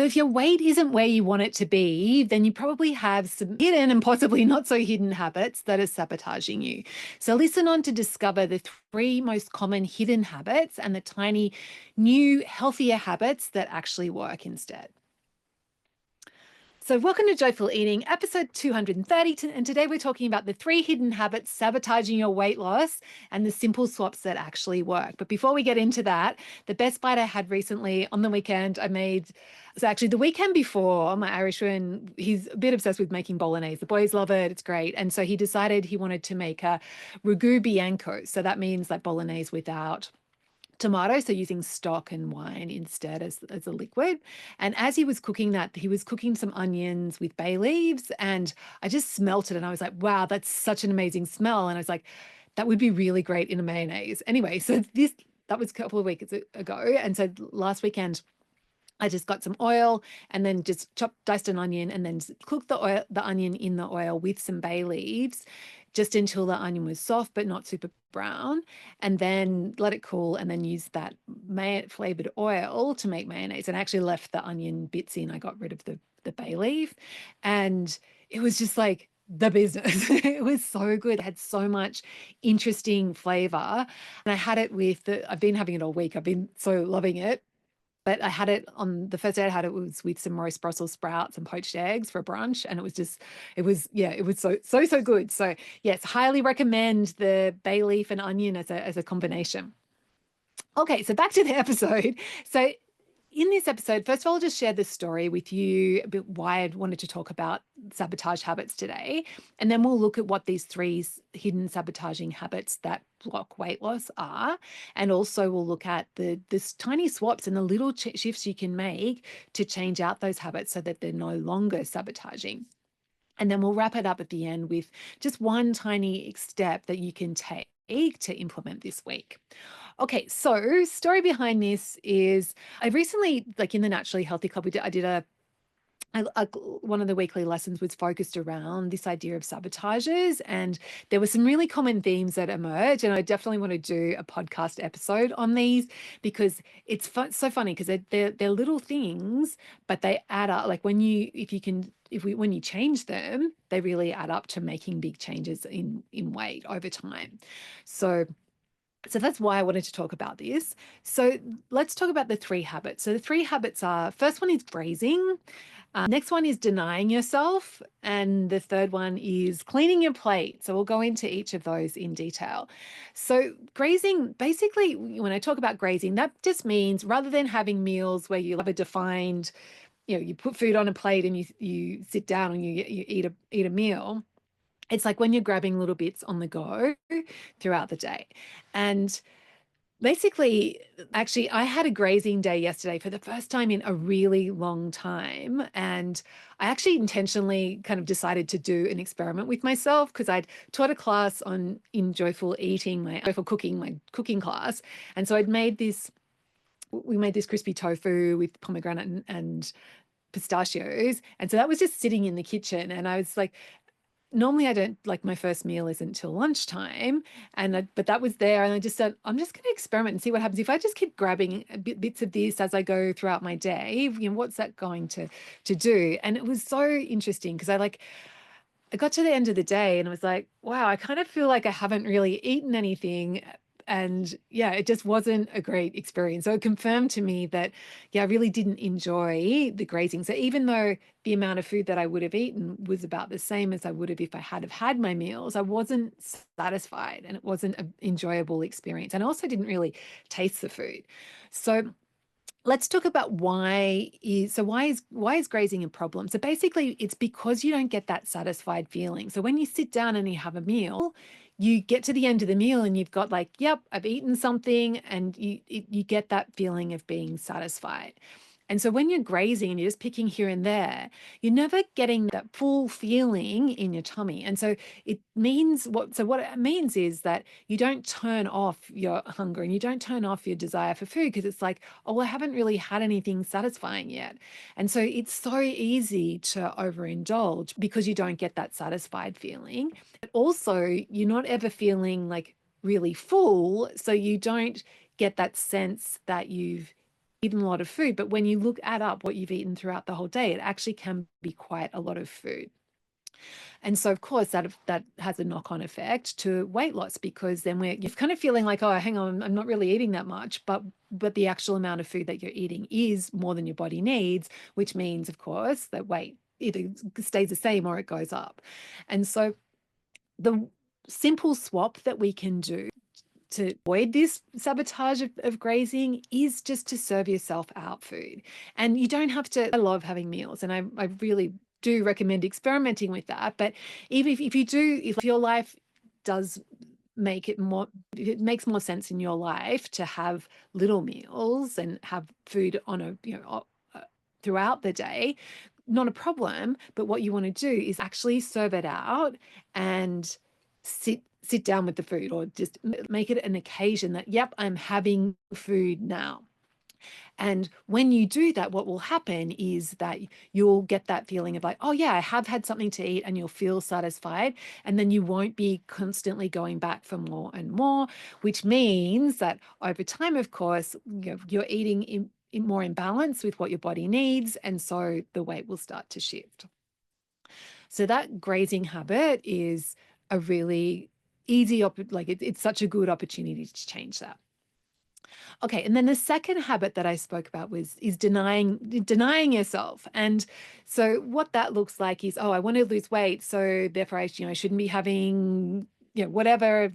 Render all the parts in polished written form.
if your weight isn't where you want it to be, then you probably have some hidden and possibly not so hidden habits that are sabotaging you. So listen on to discover the three most common hidden habits and the tiny new healthier habits that actually work instead. So welcome to Joyful Eating, episode 230, and today we're talking about the three hidden habits sabotaging your weight loss and the simple swaps that actually work. But before we get into that, the best bite I had recently on the weekend, so actually the weekend before, my Irishman, he's a bit obsessed with making bolognese. The boys love it, it's great. And so he decided he wanted to make a ragu bianco. So that means like bolognese without tomato, so using stock and wine instead as a liquid. And as he was cooking that, he was cooking some onions with bay leaves, and I just smelt it and I was like, wow, that's such an amazing smell. And I was like, that would be really great in a mayonnaise. Anyway, so that was a couple of weeks ago. And so last weekend, I just got some oil and then just diced an onion and then cooked the onion in the oil with some bay leaves just until the onion was soft but not super brown, and then let it cool and then use that flavored oil to make mayonnaise. And I actually left the onion bits in. I got rid of the bay leaf, and it was just like the business. It was so good. It had so much interesting flavor. And I had it I've been having it all week. I've been so loving it. But I had it on the first day I had it was with some roast Brussels sprouts and poached eggs for brunch. And it was so good. So yes, highly recommend the bay leaf and onion as a combination. Okay, so back to the episode. So in this episode, first of all, I'll just share this story with you, a bit why I wanted to talk about sabotage habits today. And then we'll look at what these three hidden sabotaging habits that block weight loss are. And also we'll look at this tiny swaps and the little shifts you can make to change out those habits so that they're no longer sabotaging. And then we'll wrap it up at the end with just one tiny step that you can take to implement this week. Okay, so story behind this is I recently, like in the Naturally Healthy Club, I did one of the weekly lessons was focused around this idea of sabotages, and there were some really common themes that emerge. And I definitely want to do a podcast episode on these because it's so funny because they're little things, but they add up. Like when you change them, they really add up to making big changes in weight over time. So that's why I wanted to talk about this. So let's talk about the three habits. So the three habits are, first one is grazing. Next one is denying yourself. And the third one is cleaning your plate. So we'll go into each of those in detail. So grazing, basically, when I talk about grazing, that just means rather than having meals where you have a defined, you put food on a plate and you sit down and you eat a meal. It's like when you're grabbing little bits on the go throughout the day. And basically, actually, I had a grazing day yesterday for the first time in a really long time. And I actually intentionally kind of decided to do an experiment with myself because I'd taught a class in Joyful Eating, my Joyful Cooking, my cooking class. And so we made this crispy tofu with pomegranate and pistachios. And so that was just sitting in the kitchen. And I was like, normally I don't, like, my first meal isn't till lunchtime, but that was there, and I just said, I'm just going to experiment and see what happens if I just keep grabbing bits of this as I go throughout my day. What's that going to do? And it was so interesting because I got to the end of the day and I was like, wow, I kind of feel like I haven't really eaten anything. And yeah, it just wasn't a great experience. So it confirmed to me that, yeah, I really didn't enjoy the grazing. So even though the amount of food that I would have eaten was about the same as I would have if I had have had my meals, I wasn't satisfied and it wasn't an enjoyable experience. And I also didn't really taste the food. So let's talk about why is grazing a problem? So basically it's because you don't get that satisfied feeling. So when you sit down and you have a meal, you get to the end of the meal and you've got like, yep, I've eaten something, and you get that feeling of being satisfied. And so when you're grazing and you're just picking here and there, you're never getting that full feeling in your tummy. And so what it means is that you don't turn off your hunger and you don't turn off your desire for food because it's like, oh, well, I haven't really had anything satisfying yet. And so it's so easy to overindulge because you don't get that satisfied feeling. But also, you're not ever feeling like really full. So you don't get that sense that you've eaten a lot of food, but when you add up what you've eaten throughout the whole day, it actually can be quite a lot of food. And so, of course, that has a knock-on effect to weight loss, because then you're kind of feeling like, oh, hang on, I'm not really eating that much, but the actual amount of food that you're eating is more than your body needs, which means, of course, that weight either stays the same or it goes up. And so the simple swap that we can do to avoid this sabotage of grazing is just to serve yourself out food. And you don't have to, I love having meals, and I really do recommend experimenting with that. But even if you do, if your life does make it more, it makes more sense in your life to have little meals and have food on throughout the day, not a problem. But what you want to do is actually serve it out and sit down with the food, or just make it an occasion that, yep, I'm having food now. And when you do that, what will happen is that you'll get that feeling of like, oh yeah, I have had something to eat, and you'll feel satisfied. And then you won't be constantly going back for more and more, which means that over time, of course, you're eating in more in balance with what your body needs. And so the weight will start to shift. So that grazing habit is a really easy, it's such a good opportunity to change that. Okay, and then the second habit that I spoke about is denying yourself. And so what that looks like is, oh, I want to lose weight, so therefore I shouldn't be having whatever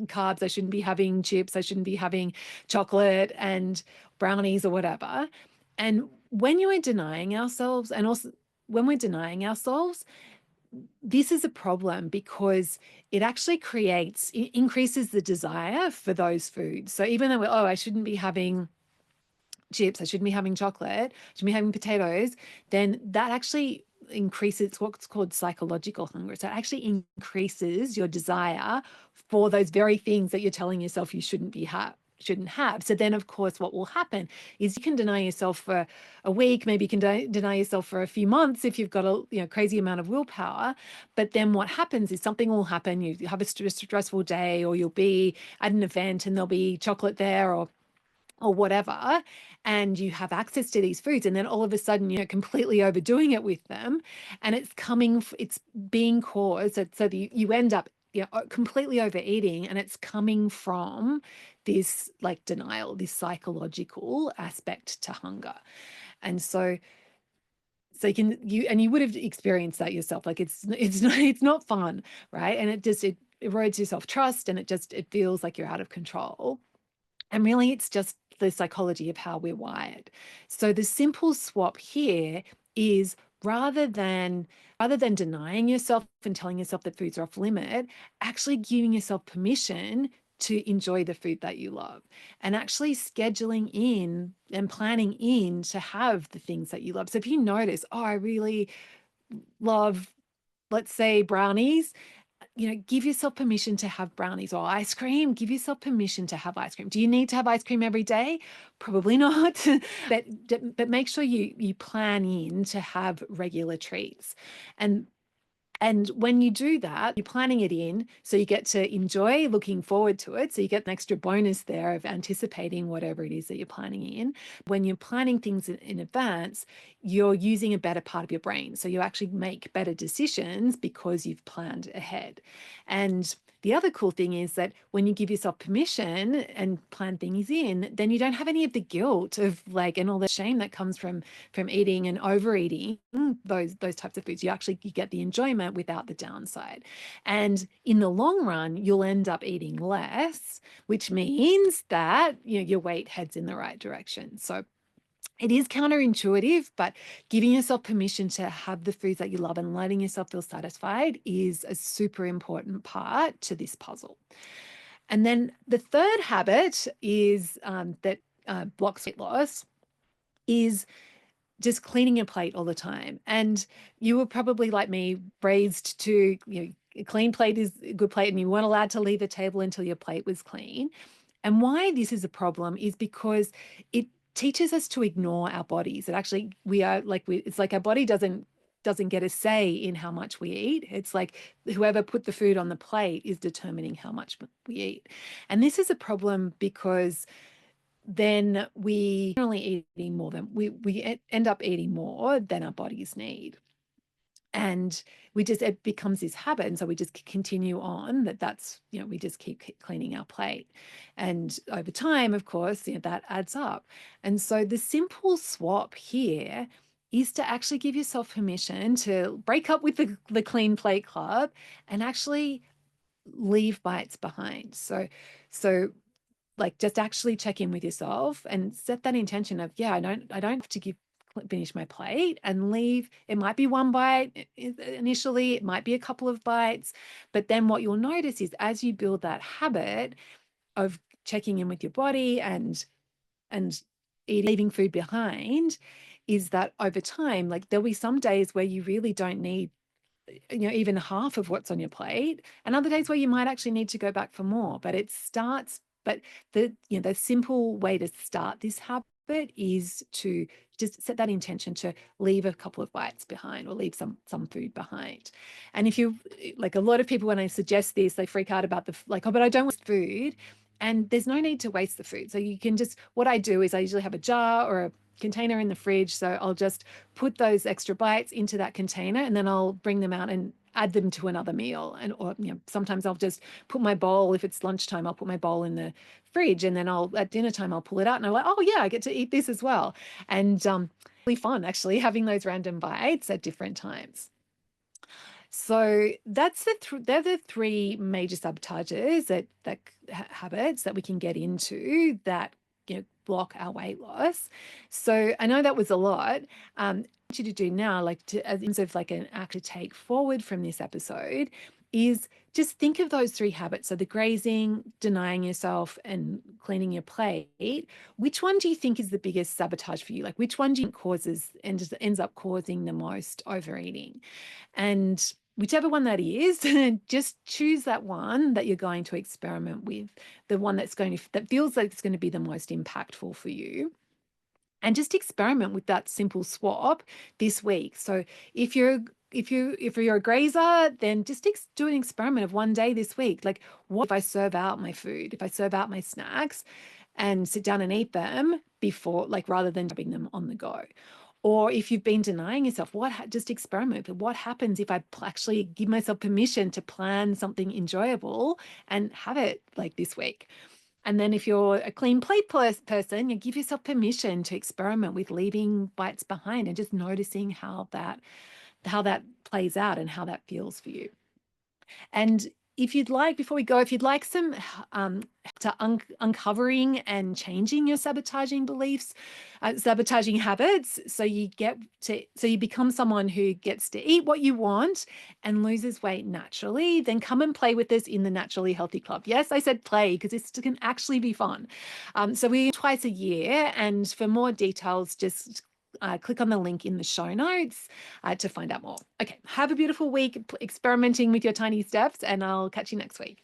carbs, I shouldn't be having chips, I shouldn't be having chocolate and brownies or whatever. And when you are denying ourselves, and also when we're denying ourselves, this is a problem because it actually increases the desire for those foods. So even though I shouldn't be having chips, I shouldn't be having chocolate, I shouldn't be having potatoes, then that actually increases what's called psychological hunger. So it actually increases your desire for those very things that you're telling yourself you shouldn't have. So then, of course, what will happen is you can deny yourself for a week, maybe you can deny yourself for a few months if you've got a crazy amount of willpower. But then what happens is something will happen. You have a stressful day, or you'll be at an event and there'll be chocolate there, or whatever, and you have access to these foods, and then all of a sudden you're completely overdoing it with them, and it's being caused, so that you end up completely overeating, and it's coming from this like denial, this psychological aspect to hunger. And so you would have experienced that yourself, like it's not fun, right? And it erodes your self-trust, and it feels like you're out of control. And really, it's just the psychology of how we're wired. So the simple swap here is, rather than denying yourself and telling yourself that foods are off limit, actually giving yourself permission to enjoy the food that you love, and actually scheduling in and planning in to have the things that you love. So if you notice, oh, I really love, let's say, brownies, give yourself permission to have brownies, or ice cream. Give yourself permission to have ice cream. Do you need to have ice cream every day? Probably not. but make sure you plan in to have regular treats. And when you do that, you're planning it in, so you get to enjoy looking forward to it. So you get an extra bonus there of anticipating whatever it is that you're planning in. When you're planning things in advance, you're using a better part of your brain. So you actually make better decisions because you've planned ahead. And the other cool thing is that when you give yourself permission and plan things in, then you don't have any of the guilt of and all the shame that comes from eating and overeating those types of foods. You get the enjoyment without the downside. And in the long run, you'll end up eating less, which means that your weight heads in the right direction. So it is counterintuitive, but giving yourself permission to have the foods that you love and letting yourself feel satisfied is a super important part to this puzzle. And then the third habit is that blocks weight loss is just cleaning your plate all the time. And you were probably like me, raised to, a clean plate is a good plate, and you weren't allowed to leave the table until your plate was clean. And why this is a problem is because it teaches us to ignore our bodies. It's like our body doesn't get a say in how much we eat. It's like whoever put the food on the plate is determining how much we eat. And this is a problem because then we generally eating more than we end up eating more than our bodies need. And it becomes this habit. And so we just continue on that's, we just keep cleaning our plate. And over time, of course, that adds up. And so the simple swap here is to actually give yourself permission to break up with the clean plate club and actually leave bites behind. So like just actually check in with yourself and set that intention of, I don't have to finish my plate and leave. It might be one bite initially, it might be a couple of bites, but then what you'll notice is as you build that habit of checking in with your body and leaving food behind, is that over time, like there'll be some days where you really don't need even half of what's on your plate, and other days where you might actually need to go back for more. But the simple way to start this habit is to just set that intention to leave a couple of bites behind or leave some food behind. And if you, like, a lot of people, when I suggest this, they freak out about oh, but I don't want food. And there's no need to waste the food. So you can what I do is I usually have a jar or a container in the fridge. So I'll just put those extra bites into that container, and then I'll bring them out and add them to another meal. Or sometimes I'll just put my bowl, if it's lunchtime, I'll put my bowl in the fridge, and then at dinner time, I'll pull it out and I'm like, oh yeah, I get to eat this as well. And really fun actually having those random bites at different times. So that's they're the three major sabotages that habits that we can get into that block our weight loss. So I know that was a lot. What you to do now, as of an act to take forward from this episode, is just think of those three habits. So the grazing, denying yourself, and cleaning your plate. Which one do you think is the biggest sabotage for you? Like, which one do you think ends up causing the most overeating? And whichever one that is, just choose that one that you're going to experiment with, the one that feels like it's going to be the most impactful for you. And just experiment with that simple swap this week. So if you're a grazer, then just do an experiment of one day this week. Like, what if I serve out my food, if I serve out my snacks and sit down and eat them before, rather than having them on the go? Or if you've been denying yourself, just experiment. But what happens if I actually give myself permission to plan something enjoyable and have it like this week? And then if you're a clean plate person, you give yourself permission to experiment with leaving bites behind and just noticing how that plays out and how that feels for you. And if you'd like, before we go, if you'd like some uncovering and changing your sabotaging beliefs, sabotaging habits, so you become someone who gets to eat what you want and loses weight naturally, then come and play with us in the Naturally Healthy Club. Yes, I said play because this can actually be fun. So we twice a year, and for more details, just click on the link in the show notes to find out more. Okay, have a beautiful week experimenting with your tiny steps, and I'll catch you next week.